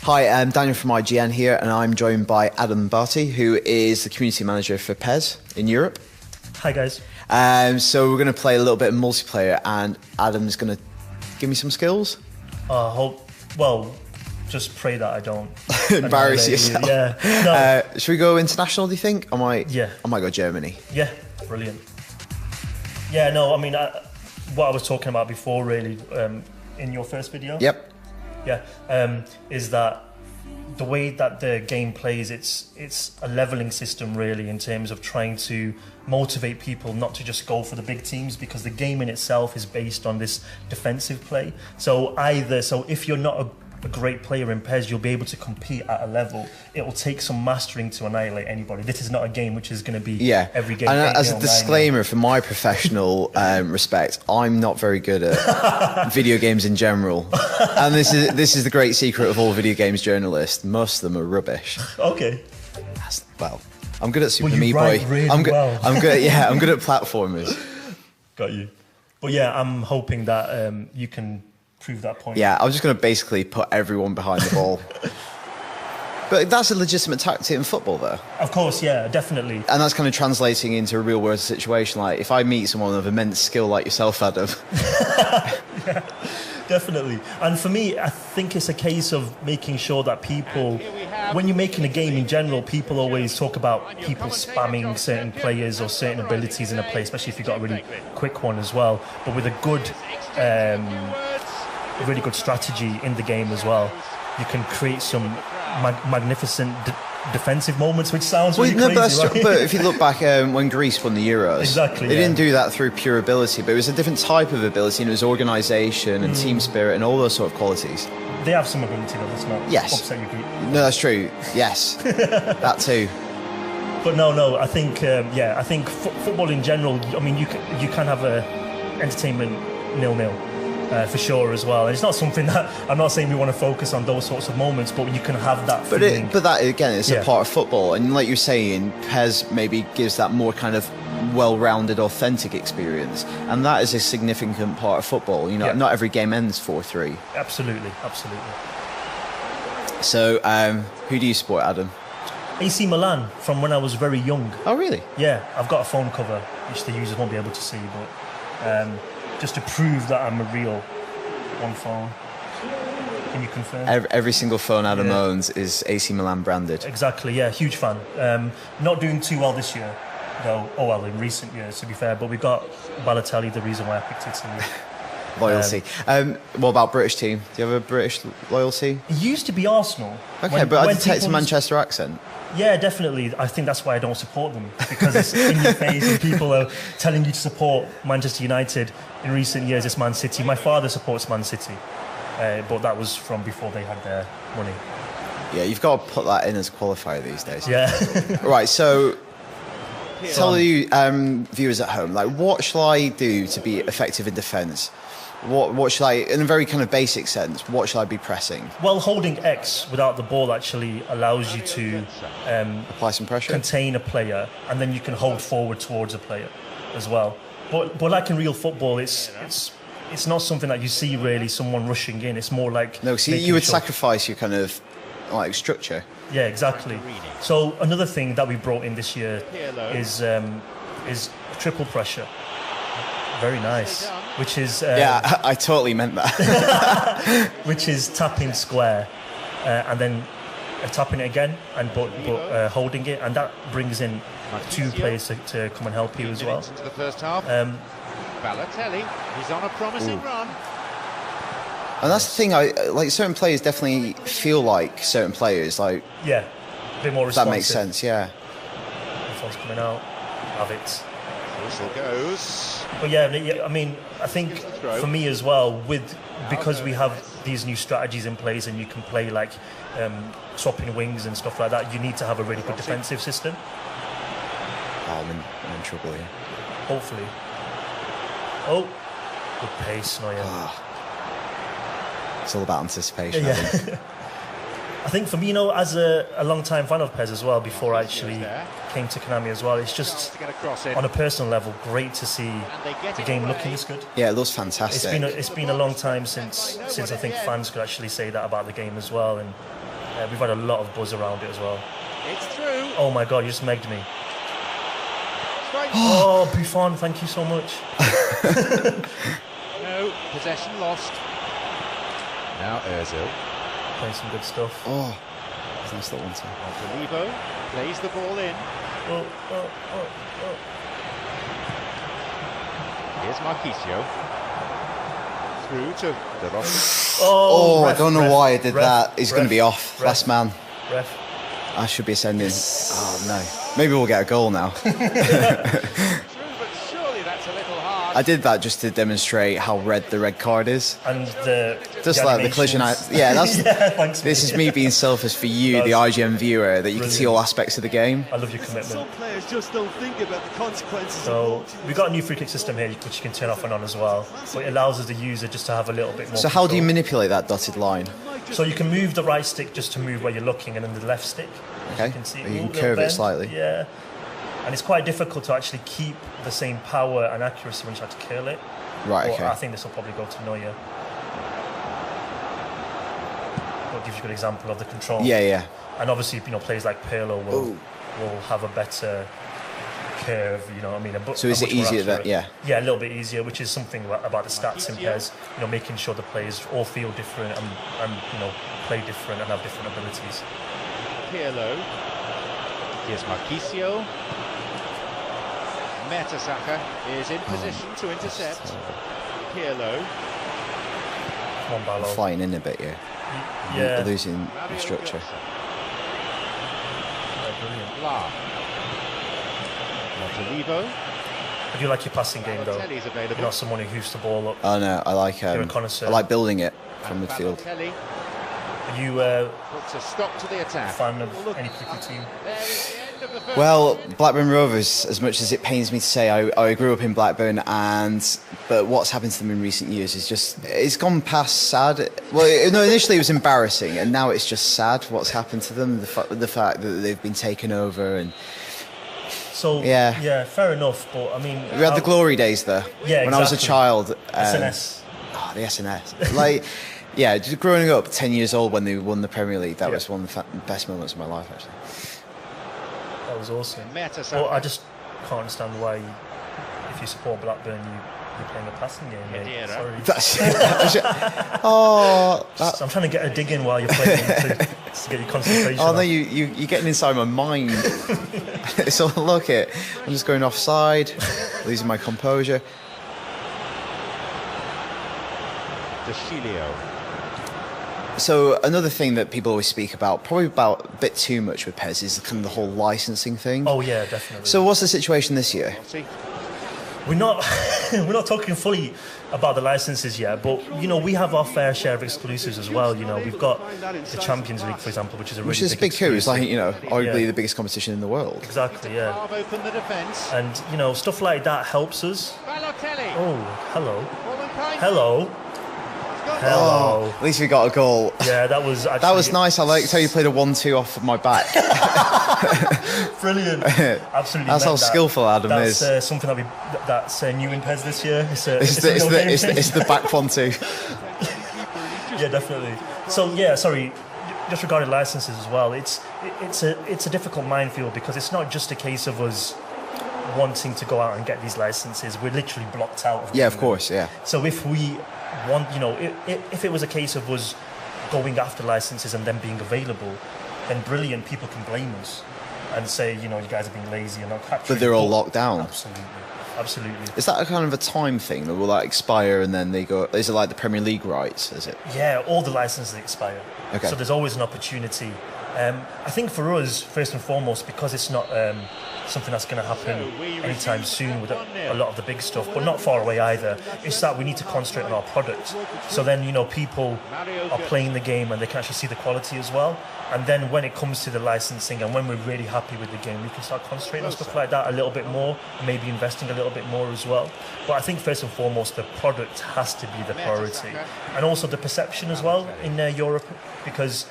Hi, I'm Daniel from IGN here, and I'm joined by Adam Barty, who is the community manager for PES in Europe. Hi, guys. So we're going to play a little bit of multiplayer, and Adam's going to give me some skills. Just pray that I don't embarrass yourself. Yeah. No. Should we go international, do you think? I might go Germany. Yeah, brilliant. Yeah, no, I mean, what I was talking about before, really, in your first video. Yep. Yeah, is that the way that the game plays, it's a leveling system, really, in terms of trying to motivate people not to just go for the big teams, because the game in itself is based on this defensive play. So if you're not a great player in PES, you'll be able to compete at a level. It will take some mastering to annihilate anybody. This is not a game which is going to be every game. And as a disclaimer, for my professional respect, I'm not very good at video games in general. And this is the great secret of all video games journalists. Most of them are rubbish. Okay. I'm good at Super Meat Boy. Really I'm good at platformers. Got you. But yeah, I'm hoping that you can prove that point. Yeah, I was just going to basically put everyone behind the ball. But that's a legitimate tactic in football, though. Of course, yeah, definitely. And that's kind of translating into a real-world situation. Like, if I meet someone of immense skill like yourself, Adam. Yeah, definitely. And for me, I think it's a case of making sure that people, when you're making a game in general, people always talk about people spamming certain players or certain abilities in a play, especially if you've got a really quick one as well. But with a really good strategy in the game as well, you can create some magnificent defensive moments, which sounds really crazy, right? But if you look back when Greece won the Euros, exactly, they didn't do that through pure ability, but it was a different type of ability, and it was organisation and team spirit and all those sort of qualities. They have some ability, though. That's not upset your group. No, that's true. Yes, that too. But no. I think I think football in general. I mean, you can have a entertainment 0-0. For sure as well. And it's not something that I'm not saying we want to focus on those sorts of moments, but you can have that feeling. But that again, it's a part of football, and like you're saying, PES maybe gives that more kind of well-rounded, authentic experience, and that is a significant part of football. You know, not every game ends 4-3. Absolutely. So, who do you support, Adam? AC Milan from when I was very young. Oh, really? Yeah, I've got a phone cover which the users won't be able to see, but. Just to prove that I'm a real one phone. Can you confirm? Every single phone Adam owns is AC Milan branded. Exactly, yeah, huge fan. Not doing too well this year, though. Oh, well, in recent years, to be fair. But we got Balotelli, the reason why I picked Italy. Loyalty. What about British team? Do you have a British loyalty? It used to be Arsenal. Okay, but I detect a Manchester accent. Yeah, definitely. I think that's why I don't support them, because it's in your face and people are telling you to support Manchester United. In recent years, it's Man City. My father supports Man City, but that was from before they had their money. Yeah, you've got to put that in as a qualifier these days. Yeah. Right, so tell you viewers at home, like, what shall I do to be effective in defence? What shall I, in a very kind of basic sense, what shall I be pressing? Well, holding X without the ball actually allows you to apply some pressure, contain a player, and then you can hold forward towards a player as well. But like in real football, it's not something that you see really, someone rushing in. It's more like... No, see, you would sacrifice your kind of like structure. Yeah, exactly. So another thing that we brought in this year is triple pressure. Very nice. Which is... yeah, I totally meant that. Which is tapping square and then tapping it again, and but holding it, and that brings in two players to come and help you as well. Into the first half. Balotelli, he's on a promising run. And that's the thing, like, certain players definitely feel like certain players, like... Yeah, a bit more responsive. That makes sense, yeah. The phone's coming out. Have it. Whistle goes. But yeah, I mean, I think for me as well, because we have these new strategies in place, and you can play like swapping wings and stuff like that, you need to have a really good defensive system. Oh, I'm in trouble here. Hopefully. Oh, good pace, Neuer. It's all about anticipation. Yeah. I think for me, as a long-time fan of PES as well, before I actually came to Konami as well, it's just, on a personal level, great to see the game looking this good. Yeah, it looks fantastic. It's been a long time since I think fans could actually say that about the game as well, and We've had a lot of buzz around it as well. It's through. Oh my God, you just megged me. Straight. Oh, Buffon, thank you so much. No, possession lost. Now Ozil. Playing some good stuff. Oh, that's the one too. Olivo plays the ball in. Oh. Here's Marquisio. Through to De Rossi. Oh, ref, I don't know ref, why I did ref, that. He's going to ref, be off. ref. Last man. Ref. I should be ascending. Oh, no. Maybe we'll get a goal now. Through, but surely that's a little hard. I did that just to demonstrate how red the red card is. And Just like the collision. animations. Yeah, that's. Yeah, thanks, This mate. is me being selfish for you, the That's IGN viewer, that you can see brilliant. all aspects of the game. I love your commitment. Some players just don't think about the consequences. So we've got a new free kick system here, which you can turn off and on as well. But it allows us the user just to have a little bit more. So how do you control. manipulate that dotted line? So you can move the right stick just to move where you're looking, and then the left stick. Okay. You can see. You can Ooh, little curve it bend. slightly. Yeah. And it's quite difficult to actually keep the same power and accuracy when you try to curl it. Right, But okay. I think this will probably go to Neuer. That gives you a good example of the control. Yeah. And obviously, players like Pirlo will have a better curve. You know what I mean? So is it easier that? Yeah. Yeah, a little bit easier, which is something about the stats in PES. Making sure the players all feel different and play different and have different abilities. Pirlo. Here's Marquisio. Mertesacker is in position to intercept. Pirlo. Come on, Ballo. Flying in a bit here. Yeah. Losing Mario the structure. Götze. Yeah, brilliant. La. Montolivo. I do like your passing game, though. Balotelli's available. You're not someone who hoofs the ball up. Oh no, I like. You're a connoisseur. I like building it from And midfield. Balotelli Are you puts a stop to the a attack. fan of any cricket team? There is the end of the first. Well, Blackburn Rovers, as much as it pains me to say, I grew up in Blackburn, but what's happened to them in recent years is it's gone past sad. Well, no, initially it was embarrassing, and now it's just sad what's happened to them. The fact that they've been taken over, and So Yeah. fair enough. But I mean, we had the glory days there. Yeah, when I was a exactly. child. SNS. Oh, the SNS. Yeah, just growing up, 10 years old when they won the Premier League, that was one of the best moments of my life, actually. That was awesome. Mertesacker. Well, I just can't understand why, if you support Blackburn, you're playing a passing game. Mate. Madeira. Sorry. I'm trying to get a dig in while you're playing to get your concentration. Oh no, up. you're getting inside my mind. So look it, I'm just going offside, losing my composure. De Chilio. So another thing that people always speak about, probably about a bit too much with PES, is kind of the whole licensing thing. Oh yeah, definitely. So what's the situation this year? Rossi. we're not talking fully about the licenses yet, but we have our fair share of exclusives as well. We've got the Champions League, for example, which is a really Which is big big too. It's exclusive. like, arguably Yeah. the biggest competition in the world. Exactly, yeah. Half open the defence. And stuff like that helps us. Balotelli. Oh, hello, Womankind. hello. Hello. At least we got a goal. Yeah, that was actually... That was nice. I liked how you played a 1-2 off of my back. Brilliant. Absolutely. That's how meant that. skillful Adam That's is. Something that's new in PES this year. It's a It's real game the changer. back 1-2. Yeah, definitely. So yeah, sorry. Just regarding licenses as well, it's a difficult minefield because it's not just a case of us wanting to go out and get these licenses. We're literally blocked out. Yeah, of course. Yeah. So if we want, if it was a case of us going after licenses and them being available, then brilliant. People can blame us and say, you guys are being lazy and not capturing. But they're all locked down. Absolutely. Is that a kind of a time thing? Or will that expire and then they go? Is it like the Premier League rights? Is it? Yeah, all the licenses expire. Okay. So there's always an opportunity. I think for us, first and foremost, because it's not something that's going to happen anytime soon with a lot of the big stuff, but not far away either, it's that we need to concentrate on our product. So then, people are playing the game and they can actually see the quality as well. And then when it comes to the licensing and when we're really happy with the game, we can start concentrating on stuff like that a little bit more, and maybe investing a little bit more as well. But I think first and foremost, the product has to be the priority. And also the perception as well in Europe, because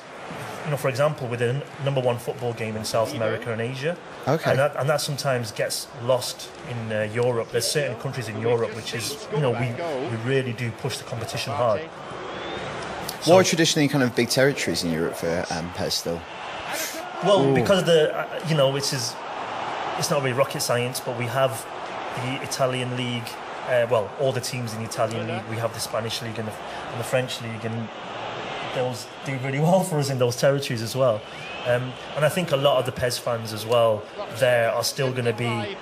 for example, with the number one football game in South America and Asia, Okay. and that sometimes gets lost in Europe. There's certain countries in Europe which is, we really do push the competition hard. What are traditionally kind of big territories in Europe for PES still? Well, because of the, it's not really rocket science, but we have the Italian league, all the teams in the Italian league. We have the Spanish league and the French league, and those do really well for us in those territories as well. And I think a lot of the PES fans as well there are still going to be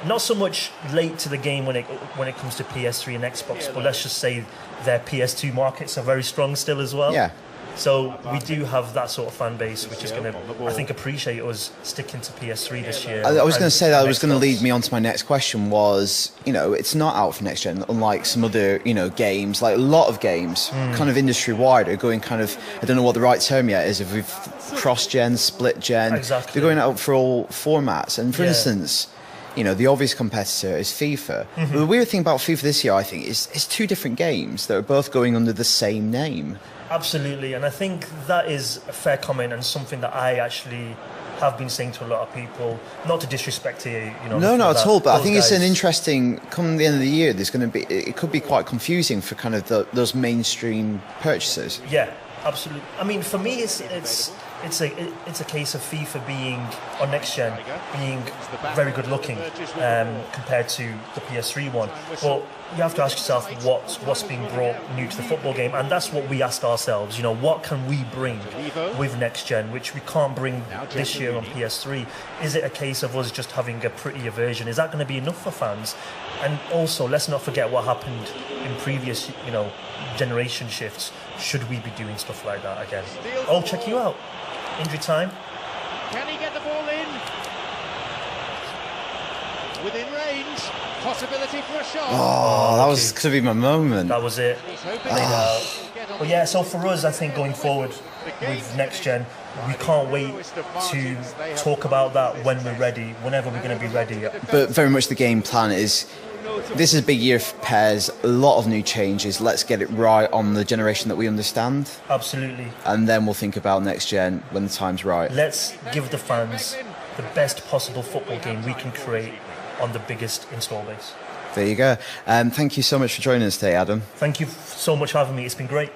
not so much late to the game when it comes to PS3 and Xbox, but let's just say their PS2 markets are very strong still as well. Yeah. So we do have that sort of fan base, which is going to, I think, appreciate us sticking to PS3 this year. I was going to say that was going to lead me on to my next question was, it's not out for next gen, unlike some other, games, like a lot of games, kind of industry-wide are going kind of, I don't know what the right term yet is, if we've cross-gen, split-gen. Exactly. They're going out for all formats. And for instance, the obvious competitor is FIFA. But the weird thing about FIFA this year, I think, is it's two different games that are both going under the same name. Absolutely, and I think that is a fair comment and something that I actually have been saying to a lot of people. Not to disrespect you, No, not at all. But I think guys. it's an interesting. Come the end of the year, there's going to be. It could be quite confusing for kind of those mainstream purchasers. Yeah, absolutely. I mean, for me, it's a case of FIFA being on next gen being very good looking compared to the PS3 one. But you have to ask yourself what's being brought new to the football game, and that's what we asked ourselves. What can we bring with next gen, which we can't bring this year on PS3? Is it a case of us just having a prettier version? Is that going to be enough for fans? And also, let's not forget what happened in previous, generation shifts. Should we be doing stuff like that again? Oh, check you out. Injury time. Can he get the ball in? Within range. Possibility for a shot. Oh, that was to be my moment. That was it. But yeah, so for us, I think going forward with next gen, we can't wait to talk about that when we're ready, whenever we're going to be ready. But very much the game plan is, this is a big year for PES, a lot of new changes. Let's get it right on the generation that we understand. Absolutely. And then we'll think about next gen when the time's right. Let's give the fans the best possible football game we can create on the biggest install base. There you go. Thank you so much for joining us today, Adam. Thank you so much for having me. It's been great.